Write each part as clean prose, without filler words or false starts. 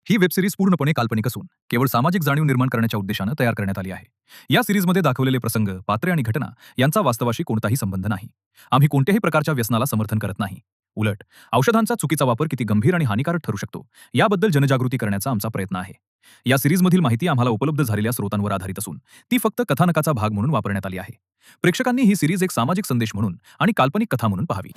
ही web series पूर्णपणे काल्पनिक असून केवळ सामाजिक जाणीव निर्माण करण्याच्या उद्देशानं तयार करण्यात आली आहे. या सिरीजमध्ये दाखवलेले प्रसंग, पात्रे आणि घटना यांचा वास्तवाशी कोणताही संबंध नाही. आम्ही कोणत्याही प्रकारच्या व्यसनाला समर्थन करत नाही. उलट औषधांचा चुकीचा वापर किती गंभीर आणि हानिकारक ठरू शकतो याबद्दल जनजागृती करण्याचा आमचा प्रयत्न आहे. या सिरीजमधील माहिती आम्हाला उपलब्ध झालेल्या स्रोतांवर आधारित असून ती फक्त कथानकाचा भाग म्हणून वापरण्यात आली आहे. प्रेक्षकांनी ही सिरीज एक सामाजिक संदेश म्हणून आणि काल्पनिक कथा म्हणून पाहावी.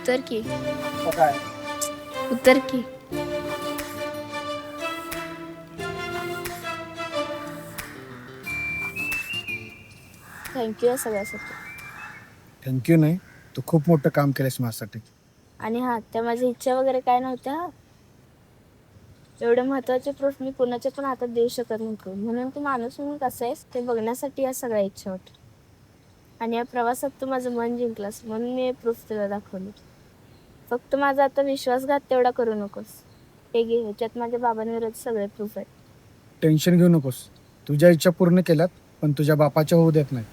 उतर की काय उतर की थँक्यू या सगळ्यासाठी. थँक्यू नाही, तू खूप मोठं काम केलंस माझ्यासाठी. आणि हा त्या माझ्या इच्छा वगैरे काय नव्हत्या. एवढे महत्वाचे प्रूफ मी कुणाच्या पण हातात देऊ शकत नव्हतो, म्हणून तू माणूस म्हणून कसं आहेस ते बघण्यासाठी या सगळ्या इच्छा होत्या. आणि या प्रवासात तू माझं मन जिंकलास म्हणून मी हे प्रूफ तुला दाखवले. फक्त माझा आता विश्वासघात तेवढा करू नकोस. हे घे, ह्याच्यात माझ्या बाबांविरुद्ध सगळे प्रूफ आहेत. टेन्शन घेऊ नकोस, तुझ्या इच्छा पूर्ण केल्यात, पण तुझ्या बापाच्या होऊ देत नाही.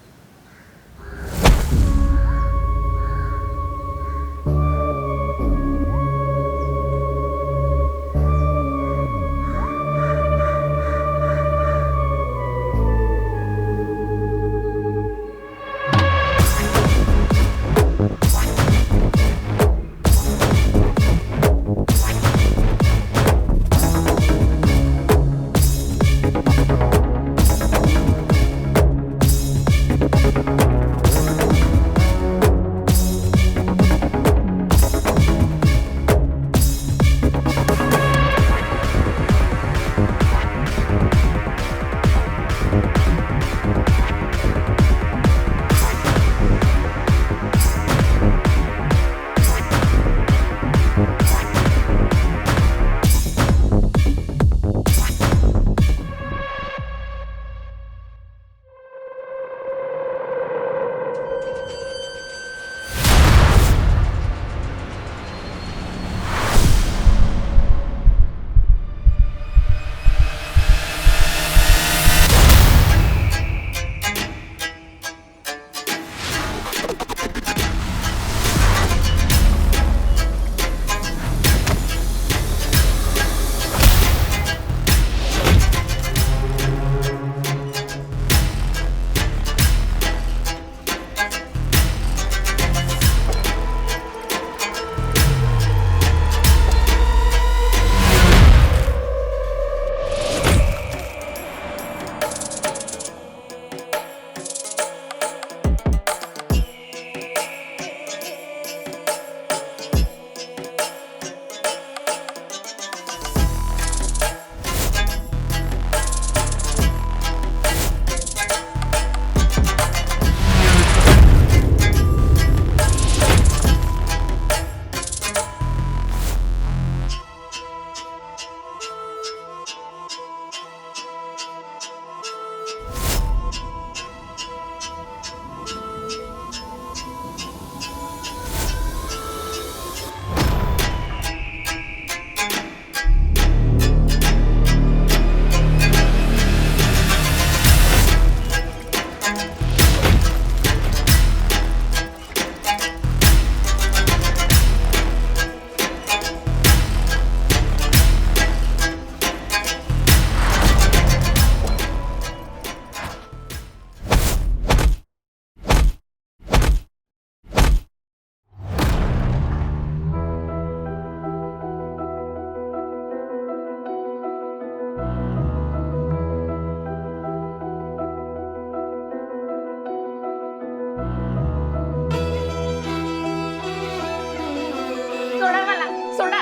सोडा मला, सोडा.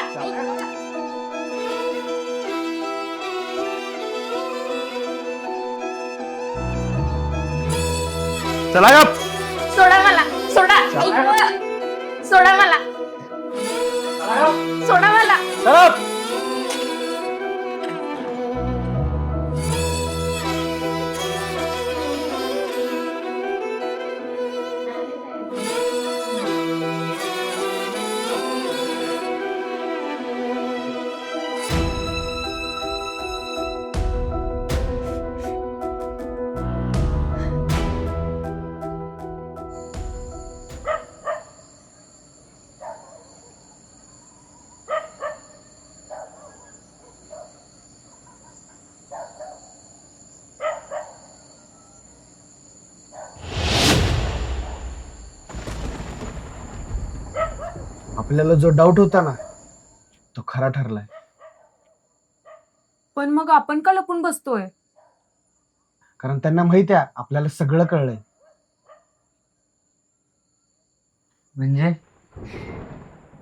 चला गप. सोडा मला, सोडा. सोडा मला, सोडा मला. चला. आपल्याला जो डाऊट होता ना तो खरा ठरलाय. पण मग आपण का लपून बसतोय? कारण त्यांना माहिती आहे आपल्याला सगळं कळलंय. म्हणजे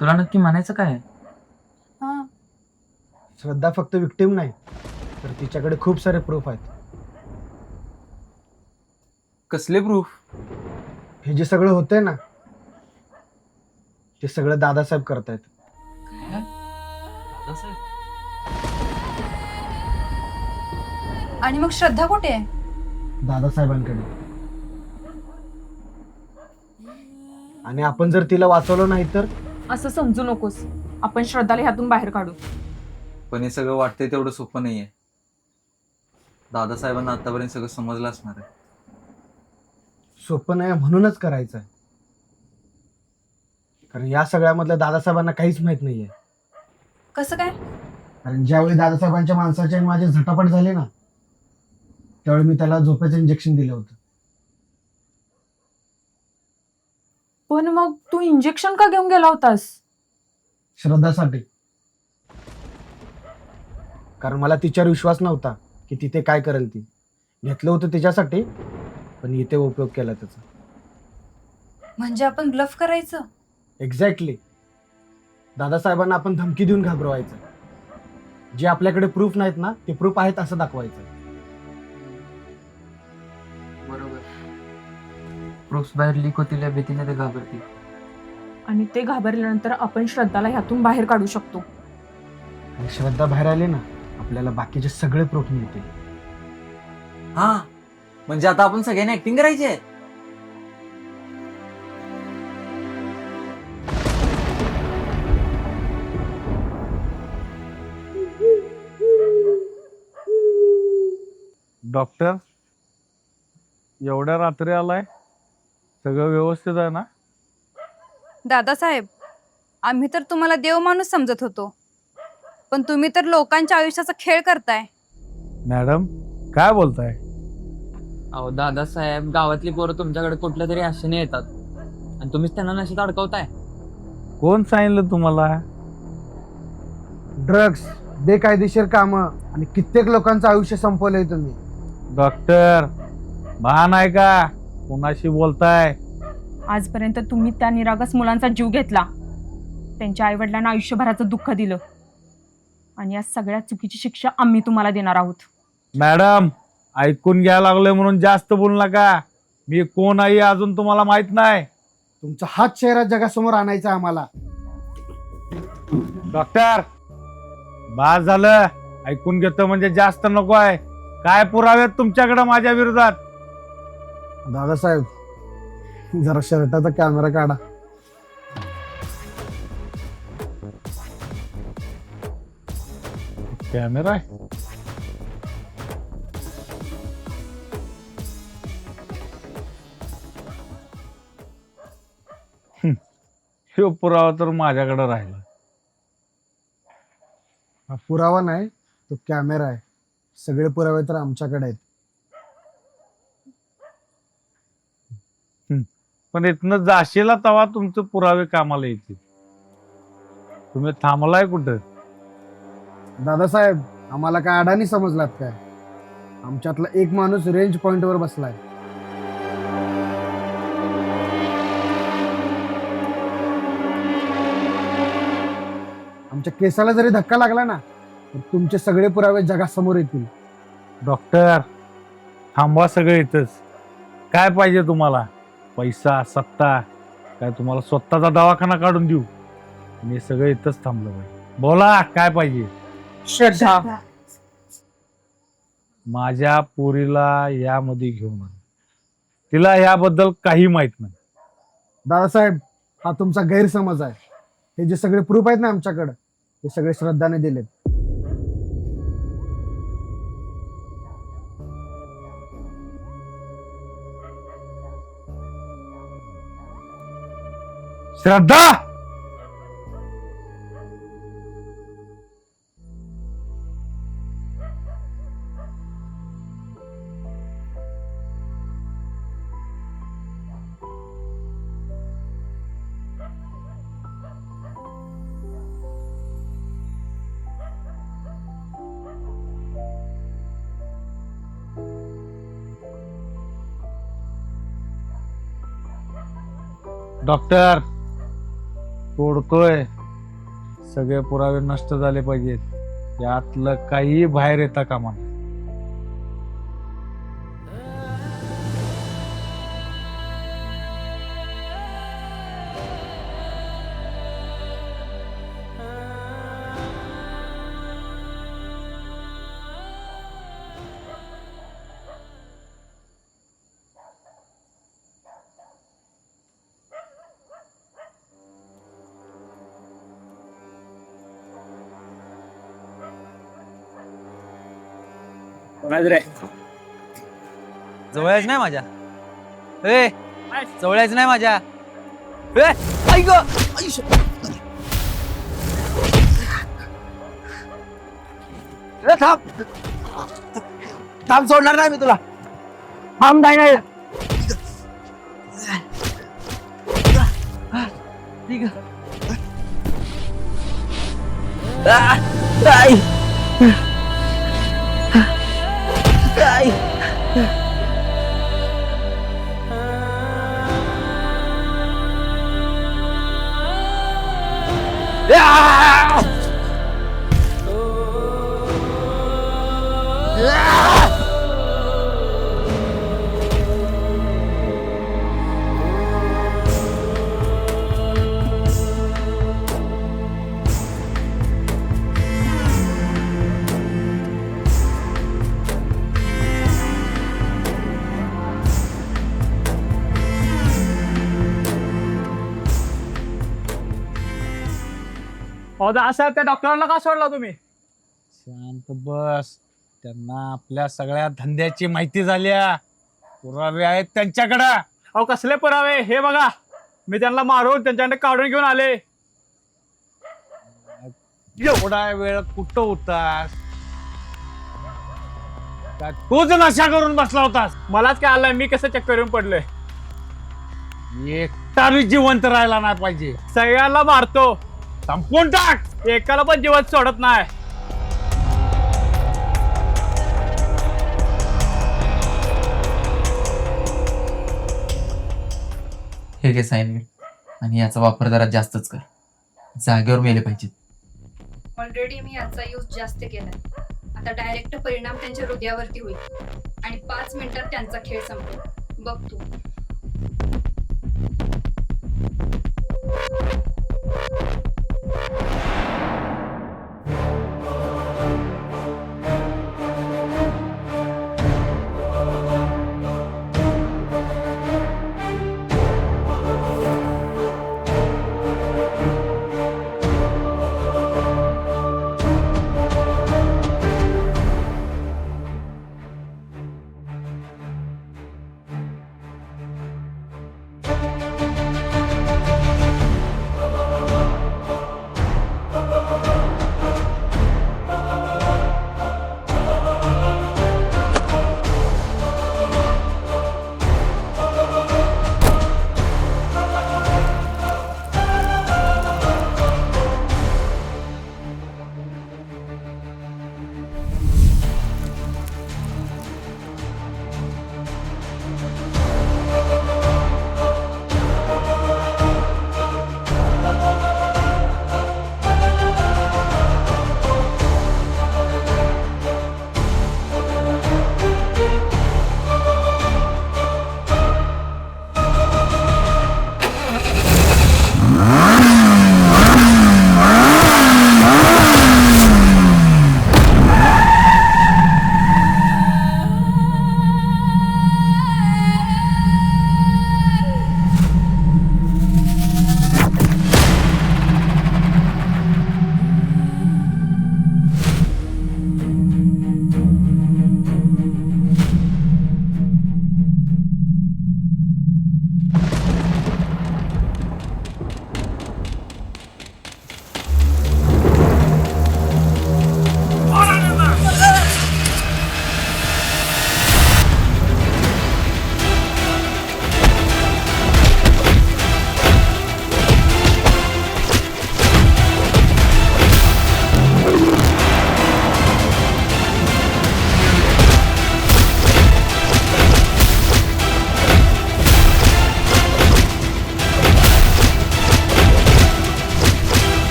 तुला नक्की म्हणायचं काय आहे? हा, श्रद्धा फक्त विक्टिम नाही तर तिच्याकडे खूप सारे प्रूफ आहेत. कसले प्रूफ? हे जे सगळं होतंय ना ते सगळं दादासाहेब करतायत. आणि मग श्रद्धा कुठे आहे? दादासाहेबांकडे. आणि आपण जर तिला वाचवलं नाही तर असं समजू नकोस. आपण श्रद्धाला ह्यातून बाहेर काढू. पण हे सगळं वाटतंय तेवढं सोपं नाहीये. दादासाहेबांना आतापर्यंत सगळं समजलं असणार आहे. सोपं नाही म्हणूनच करायचं आहे. कारण या सगळ्यामधलं दादासाहेबांना काहीच माहित नाहीये. कसं काय? कारण ज्यावेळी दादासाहेबांच्या माणसाचे आणि माझे झटापट झाले ना त्यावेळी मी त्याला झोपेचं इंजेक्शन दिलं होतं. पण मग तू इंजेक्शन का घेऊन गेला होतास? श्रद्धासाठी. कारण मला तिच्यावर विश्वास नव्हता की तिथे काय करेल ती. घेतलं होतं तिच्यासाठी पण इथे उपयोग केला त्याचा. म्हणजे आपण ब्लफ करायचं? एक्झॅक्टली. दादासाहेबांना आपण धमकी देऊन घाबरवायचं. जे आपल्याकडे प्रूफ नाहीत ना ते प्रूफ आहेत असं दाखवायचं. बरोबर. प्रूफ्स बाहेर लीक होतील या भीतीने ते घाबरतील. आणि ते घाबरल्यानंतर आपण श्रद्धाला ह्यातून बाहेर काढू शकतो. आणि श्रद्धा बाहेर आली ना आपल्याला बाकीचे सगळे प्रूफ मिळतील. हा, म्हणजे आता आपण सगळ्यांनी ऍक्टिंग करायची आहे. डॉक्टर, एवढ्या रात्री आलाय? सगळं व्यवस्थित आहे ना? दादासाहेब, आम्ही तर तुम्हाला देव माणूस समजत होतो, पण तुम्ही तर लोकांच्या आयुष्याचा खेळ करताय. मॅडम, काय बोलताय? अहो दादासाहेब, गावातली पोरं तुमच्याकडे कुठल्या तरी आशेने येतात आणि तुम्हीच त्यांना नशेत अडकवताय. कोण सांगितलं तुम्हाला? ड्रग्ज, बेकायदेशीर कामं आणि कित्येक लोकांचं आयुष्य संपवलंय तुम्ही. डॉक्टर, भान आहे का? कोणाशी बोलताय? आजपर्यंत तुम्ही त्या निरागस मुलांचा जीव घेतला, त्यांच्या आईवडिलांना आयुष्यभराचं दुःख दिलं, आणि या सगळ्या चुकीची शिक्षा आम्ही तुम्हाला देणार आहोत. मॅडम, ऐकून घ्यायला लागलोय म्हणून जास्त बोलू नका. मी कोण आहे अजून तुम्हाला माहित नाही. तुमचा हात चेहरा जगासमोर आणायचा आम्हाला. डॉक्टर, बास झालं. ऐकून घेतो म्हणजे जास्त नको आहे. काय पुरावे आहेत तुमच्याकडे माझ्या विरोधात? दादासाहेब, जरा शर्टाचा कॅमेरा काढा. कॅमेरा आहे? हे पुरावा तर माझ्याकडे राहिला. हा पुरावा नाही, तो कॅमेरा आहे. सगळे पुरावे तर आमच्याकडे आहेत. पण इथनं जाशीला तवा तुमचे पुरावे कामाला येतील. तुम्ही थांबलाय कुठं? दादासाहेब, आम्हाला काय अडाणी समजलात काय? आमच्यातला एक माणूस रेंज पॉइंटवर बसलाय. आमच्या केसाला जरी धक्का लागला ना तर तुमचे सगळे पुरावे जगासमोर येतील. डॉक्टर, थांबवा सगळे इथंच. काय पाहिजे तुम्हाला? पैसा, सत्ता? काय तुम्हाला स्वतःचा दवाखाना काढून देऊ? मी सगळं इथंच थांबलो पाहिजे. बोला, काय पाहिजे? श्रद्धा, माझ्या पोरीला यामध्ये घेऊन आलो. तिला याबद्दल काही माहित नाही. दादासाहेब, हा तुमचा गैरसमज आहे. हे जे सगळे प्रूफ आहेत ना आमच्याकडे ते सगळे श्रद्धाने दिलेत. श्रद्धा, डॉक्टर तोडतोय, सगळे पुरावे नष्ट झाले पाहिजेत, यातलं काही बाहेर येता कामा नये. जवळच नाही माझ्या, ए जवळच नाही माझ्या, ए ऐक थांब थांब, सोडणार नाही मी तुला. थांब नाही ठीक आहे. साहेब त्या डॉक्टरांना का सोडला तुम्ही? शांत बस, त्यांना आपल्या सगळ्या धंद्याची माहिती झाल्या, पुरावे आहेत त्यांच्याकडं. अहो कसले पुरावे? हे बघा, मी त्यांना मारून त्यांच्याकडे काढून घेऊन आले. एवढा वेळ कुठं होतास? का तूच नशा करून बसला होतास? मलाच काय आलंय, मी कसं चक्कर येऊन पडलोय. एकटा बी जिवंत राहायला नाही पाहिजे, सगळ्यांना मारतो, संपून टाक. एकाला पण जीवात सोडत नाही. हे घे साईन, आणि याचा वापर जरा जास्तच कर, जागेवर मेले पाहिजेत. ऑलरेडी मी याचा यूज जास्त केलाय. आता डायरेक्ट परिणाम त्यांच्या हृदयावरती होईल आणि 5 मिनिटात त्यांचा खेळ संपेल. बघ तू.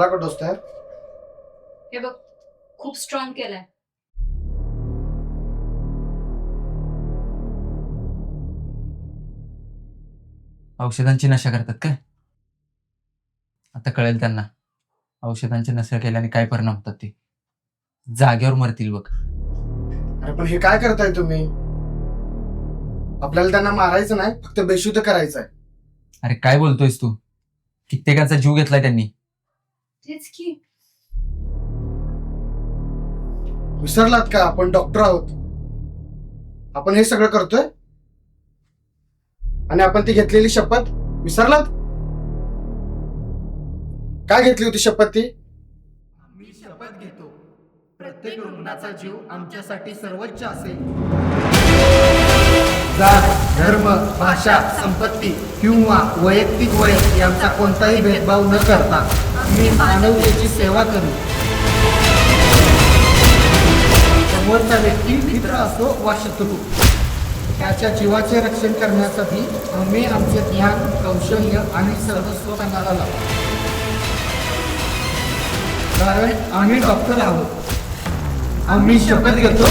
झाला का डोस तयार? हे बघ, खूप स्ट्रॉंग केलाय. औषधांची नशा करतात काय? आता कळेल त्यांना औषधांची नशा केल्याने काय परिणाम होतात ते. जागेवर मरतील बघ. अरे पण हे काय करताय तुम्ही? आपल्याला त्यांना मारायचं नाही, फक्त बेशुद्ध करायचं आहे. अरे काय बोलतोयस तू? कित्येकाचा जीव घेतलाय त्यांनी. तेच की. विसरलात का आपण डॉक्टर आहोत? आपण हे सगळं करतोय आणि आपण ती घेतलेली शपथ विसरलात? काय घेतली होती शपथ ती? आम्ही शपथ घेतो, प्रत्येक रुग्णाचा जीव आमच्यासाठी सर्वोच्च असेल. जात, धर्म, भाषा, संपत्ती किंवा वैयक्तिक वय यांचा कोणताही भेदभाव न करता आम्ही मानवतेची सेवा करू. समोरचा व्यक्ती मित्र असो वा शत्रू, त्याच्या जीवाचे रक्षण करण्यासाठी आम्ही आमचे ज्ञान, कौशल्य आणि सर्वस्व पणाला लावतो. कारण आम्ही डॉक्टर आहोत. आम्ही शपथ घेतो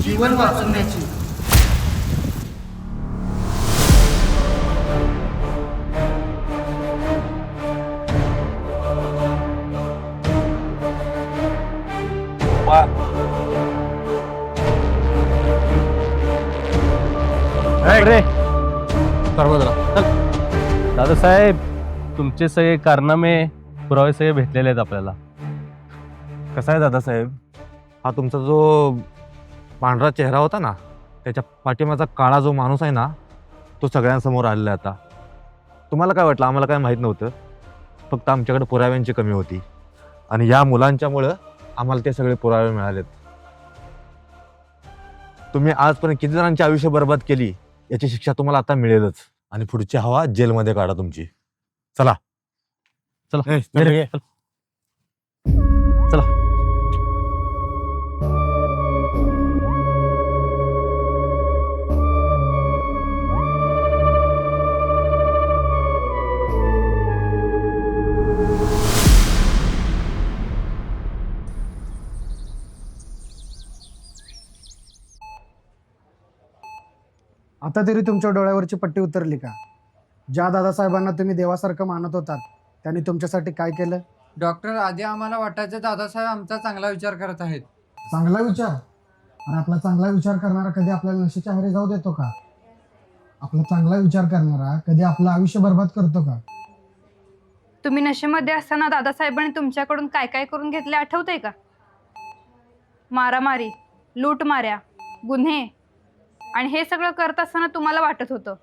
जीवन वाचवण्याची. दादासाहेब, तुमचे सगळे कारनामे पुरावे सगळे भेटलेले आहेत आपल्याला. कसा आहे दादासाहेब, हा तुमचा जो पांढरा चेहरा होता ना, त्याच्या पाठीमागचा काळा जो माणूस आहे ना, तो सगळ्यांसमोर आलेला आहे आता. तुम्हाला काय वाटलं? आम्हाला काय माहीत नव्हतं, फक्त आमच्याकडे पुराव्यांची कमी होती आणि या मुलांच्यामुळं आम्हाला ते सगळे पुरावे मिळालेत. तुम्ही आजपर्यंत किती जणांची आयुष्य बर्बाद केली याची शिक्षा तुम्हाला आता मिळेलच. आणि पुढची हवा जेलमध्ये काढा तुमची. चला चला चला. आता तरी तुमच्या डोळ्यावरची पट्टी उतरली का? ज्या दादासाहेबांना तुम्ही देवासारखं मानत होतात त्यांनी तुमच्यासाठी काय केलं? डॉक्टर, आधी आम्हाला वाटायचं दादासाहेब आमचा चांगला विचार करत आहेत. चांगला विचार? आणि आपला चांगला विचार करणारा कधी आपल्याला नशेच्या आहारी जाऊ देतो का? आपला चांगला विचार करणारा कधी आपलं आयुष्य बर्बाद करतो का? तुम्ही नशेमध्ये असताना दादासाहेबांनी तुमच्याकडून काय काय करून घेतले आठवतंय का? मारामारी, लूटमाऱ्या, गुन्हे, आणि हे सगळं करत असताना तुम्हाला वाटत होतं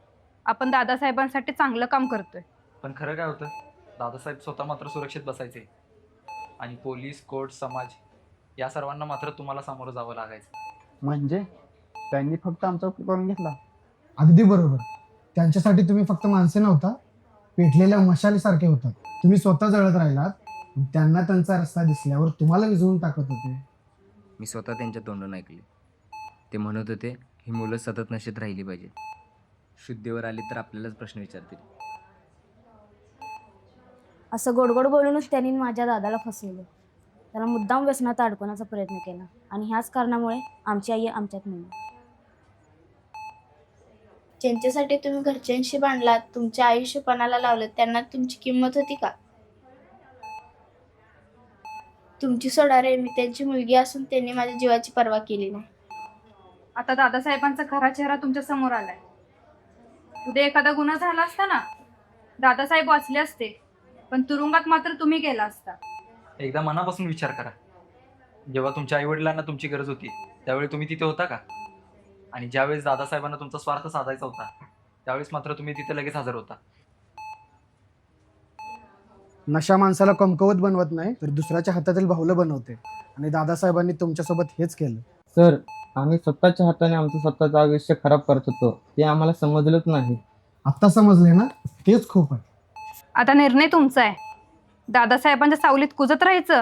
आपण दादासाहेबांसाठी चांगलं काम करतोय. पण खरं काय होतं, दादासाहेब स्वतः मात्र सुरक्षित बसायचे आणि पोलीस, कोर्ट, समाज या सर्वांना मात्र तुम्हाला सामोरं जावं लागायचं. म्हणजे त्यांनी फक्त आमचा करून घेतला? अगदी बरोबर. त्यांच्यासाठी तुम्ही फक्त माणसे नव्हता, पेटलेल्या मशालीसारखे होतात. तुम्ही स्वतः जळत राहिलात, त्यांना त्यांचा रस्ता दिसल्यावर तुम्हाला विझवून टाकत होते. मी स्वतः त्यांच्या तोंडून ऐकले. ते म्हणत होते ही मुलं सतत नशेत राहिली पाहिजे, शुद्धीवर आली तर आपल्यालाच प्रश्न विचारतील. असं गोडगोड बोलूनच त्यांनी माझ्या दादाला फसवलं. त्याला मुद्दाम व्यसनात अडकवण्याचा प्रयत्न केला आणि ह्याच कारणामुळे आमची आई आमच्यात नाही. ज्यांच्यासाठी तुम्ही घरच्यांशी भांडलात, तुमच्या आयुष्य पणाला लावलं, त्यांना तुमची किंमत होती का? तुमची सोडा रे, मी त्यांची मुलगी असून त्यांनी माझ्या जीवाची पर्वा केली नाही. आता दादासाहेबांचा खरा चेहरा तुमच्या समोर आलाय. उद्या एखादा गुन्हा झाला असता ना, दादासाहेब वाचले असते, पण तुरुंगात मात्र तुम्ही गेला असता. एकदा मनापासून विचार करा, जेव्हा तुमच्या आईवडिलांना तुमची गरज होती त्यावेळी तुम्ही तिथे होता का? आणि ज्यावेळेस दादासाहेबांना तुमचा स्वार्थ साधायचा होता त्यावेळेस मात्र तुम्ही तिथे लगेच हजर होता. नशा माणसाला कमकवत बनवत नाही, तर दुसऱ्याच्या हातातील बाहुलं बनवते. आणि दादासाहेबांनी तुमच्यासोबत हेच केलं. सर, आम्ही स्वतःच्या हाताने आमचं स्वतःचं आयुष्य खराब करत होतो, ते आम्हाला समजलंच नाही. आत्ता समजले ना? तेच खूप आहे. आता निर्णय तुमचा आहे. दादासाहेबांच्या सावलीत कुजत राहायचं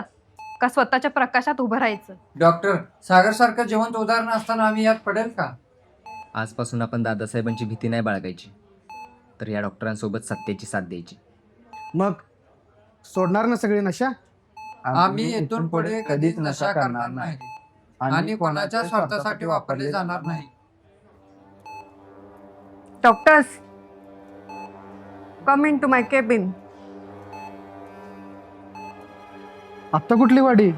का स्वतःच्या प्रकाशात उभं राहायचं? डॉक्टर, सागरसारखं जिवंत उदाहरण असताना आम्ही यात पडेल का? आजपासून आपण दादासाहेबांची भीती नाही बाळगायची, तर या डॉक्टरांसोबत सत्याची साथ द्यायची. मग सोडणार ना सगळे नशा? आम्ही इथून पुढे कधीच नशा करणार नाही आणि कोणाच्या स्वार्थासाठी वापरले जाणार नाही. Doctors, come in to my cabin. आत्ता कुठली वाडी?